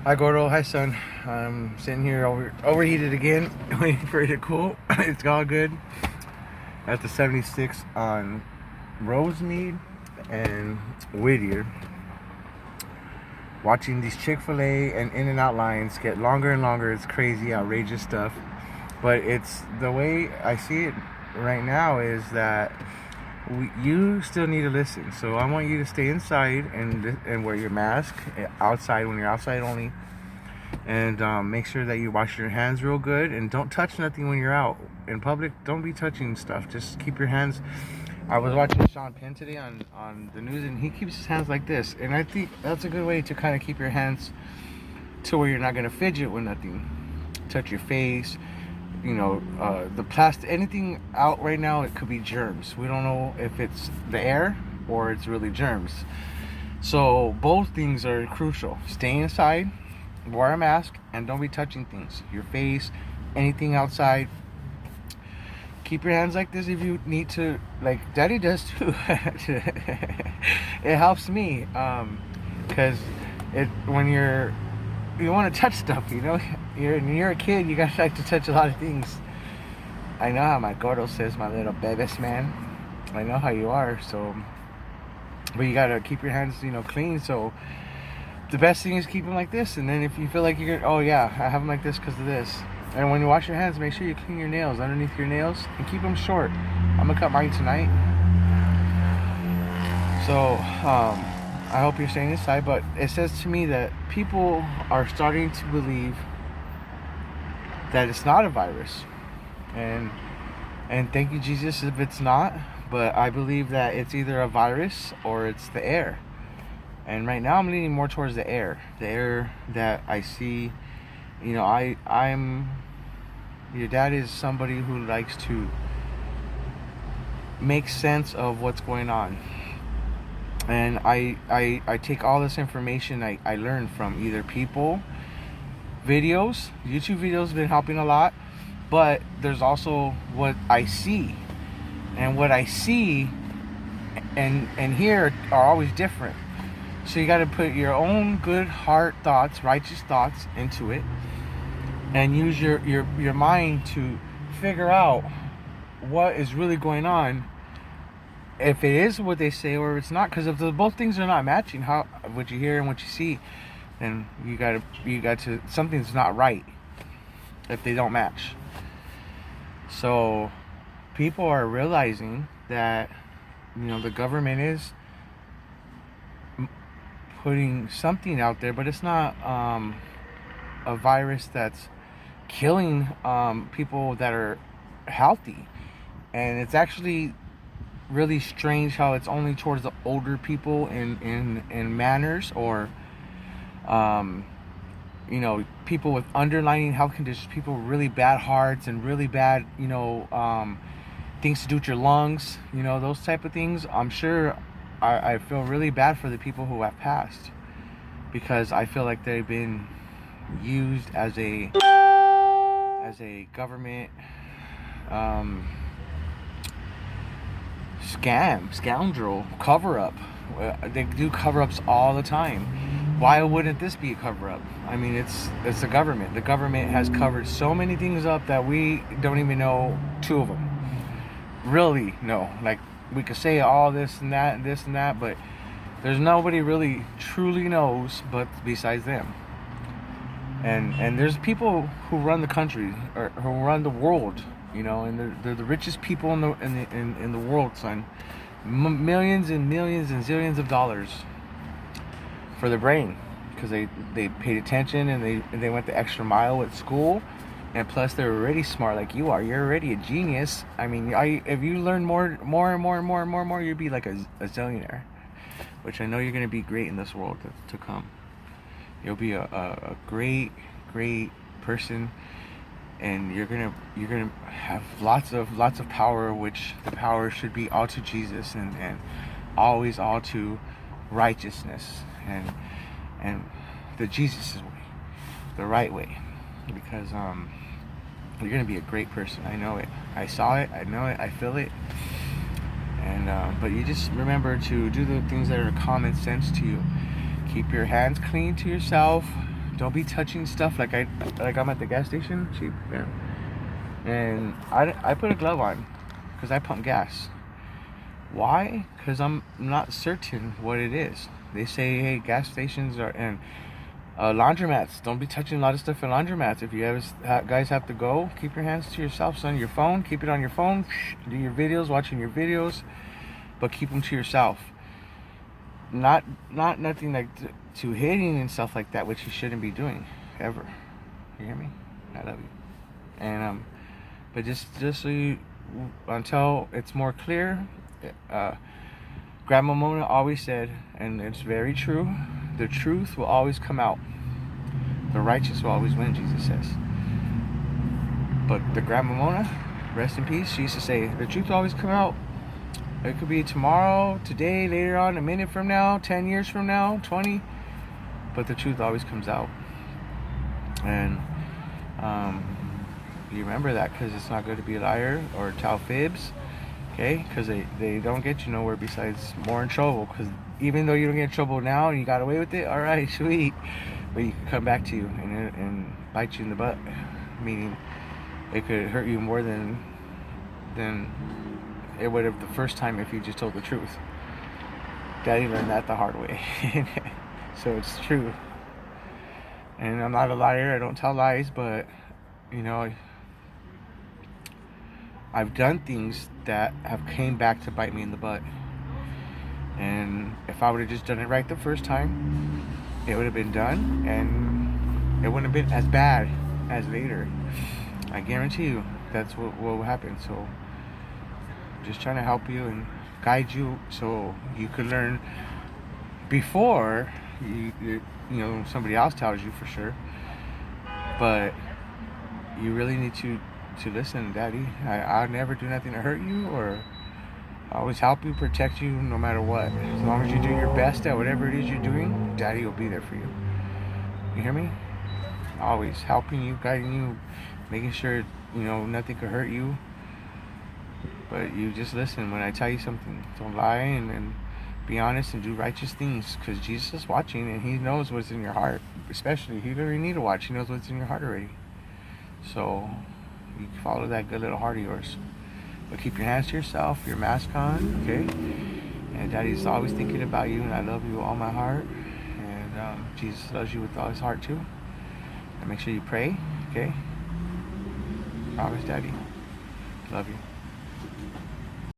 Hi Gordo, hi son. I'm sitting here overheated again, waiting for it to cool. It's all good. At the 76 on Rosemead and Whittier. Watching these Chick-fil-A and In-N-Out lines get longer and longer. It's crazy, outrageous stuff. But it's the way I see it right now is that you still need to listen. So I want you to stay inside and wear your mask outside when you're outside only. And make sure that you wash your hands real good and don't touch nothing when you're out in public. Don't be touching stuff. Just keep your hands. I was watching Sean Penn today on the news, and he keeps his hands like this, and I think that's a good way to kind of keep your hands to where you're not going to fidget with nothing, touch your face, the plastic, anything out right now. It could be germs. We don't know if it's the air or it's really germs. So both things are crucial. Stay inside, wear a mask, and don't be touching things, your face, anything outside. Keep your hands like this if you need to, like Daddy does too. It helps me because when you want to touch stuff, you're a kid, you guys like to touch a lot of things. I know how my Gordo says, my little bebes man. I know how you are. So but you gotta keep your hands clean. So the best thing is keep them like this, and then if you feel like oh yeah, I have them like this because of this. And when you wash your hands, make sure you clean your nails underneath your nails and keep them short. I'm gonna cut mine tonight. So I hope you're staying inside. But it says to me that people are starting to believe that it's not a virus, and thank you Jesus if it's not. But I believe that it's either a virus or it's the air. And right now I'm leaning more towards the air that I see. Your dad is somebody who likes to make sense of what's going on. And I take all this information I learned from either people, videos. YouTube videos have been helping a lot. But there's also what I see. And what I see and hear are always different. So you got to put your own good heart thoughts, righteous thoughts into it, and use your mind to figure out what is really going on. If it is what they say or if it's not, because if both things are not matching, what you hear and what you see, then you got to something's not right if they don't match. So people are realizing that the government is putting something out there, but it's not a virus that's killing people that are healthy. And it's actually really strange how it's only towards the older people in manners, or people with underlying health conditions, people with really bad hearts and really bad things to do with your lungs, those type of things. I'm sure I feel really bad for the people who have passed, because I feel like they've been used as a government scoundrel, cover-up. They do cover-ups all the time. Why wouldn't this be a cover-up? I mean, it's the government. The government has covered so many things up that we don't even know two of them. Really, no. Like, we could say all this and that, but there's nobody really truly knows but besides them. And there's people who run the country or who run the world, and they're the richest people in the world, son. Millions and millions and zillions of dollars for their brain, because they paid attention and they went the extra mile with school. And plus, they're already smart like you are. You're already a genius. I mean, if you learn more, you'd be like a zillionaire. Which I know you're going to be great in this world to come. You'll be a great person, and you're gonna have lots of power. Which the power should be all to Jesus and always all to righteousness and the Jesus way, the right way. Because you're gonna be a great person. I know it. I saw it. I know it. I feel it. And but you just remember to do the things that are common sense to you. Keep your hands clean to yourself. Don't be touching stuff like I'm at the gas station. Cheap, yeah. And I put a glove on because I pump gas. Why? Because I'm not certain what it is. They say, hey, gas stations are and laundromats. Don't be touching a lot of stuff in laundromats. If you guys have to go, keep your hands to yourself, son. Your phone, keep it on your phone. Do your videos, watching your videos, but keep them to yourself. Not nothing like to hitting and stuff like that, which you shouldn't be doing ever. You hear me? I love you. And but just so you, until it's more clear, Grandma Mona always said, and it's very true, the truth will always come out. The righteous will always win, Jesus says. But the Grandma Mona, rest in peace, she used to say, the truth will always come out. It could be tomorrow, today, later on, a minute from now, 10 years from now, 20. But the truth always comes out. And you remember that, because it's not good to be a liar or tell fibs. Okay? Because they don't get you nowhere besides more in trouble. Because even though you don't get in trouble now and you got away with it, alright, sweet. But you can come back to you and bite you in the butt. Meaning it could hurt you more than it would have the first time if you just told the truth. Daddy learned that the hard way. So it's true. And I'm not a liar, I don't tell lies, but you know, I've done things that have came back to bite me in the butt. And if I would have just done it right the first time, it would have been done and it wouldn't have been as bad as later. I guarantee you that's what will happen. So just trying to help you and guide you so you could learn before you know somebody else tells you for sure. But you really need to listen, Daddy. I'll never do nothing to hurt you, or I always help you, protect you no matter what. As long as you do your best at whatever it is you're doing, Daddy will be there for you. You hear me? Always helping you, guiding you, making sure you know nothing could hurt you. But you just listen when I tell you something. Don't lie and be honest and do righteous things, because Jesus is watching and he knows what's in your heart. Especially, he don't even need to watch. He knows what's in your heart already. So you can follow that good little heart of yours. But keep your hands to yourself, your mask on, okay? And Daddy's always thinking about you, and I love you with all my heart. And Jesus loves you with all his heart too. And make sure you pray, okay? Promise, Daddy. Love you.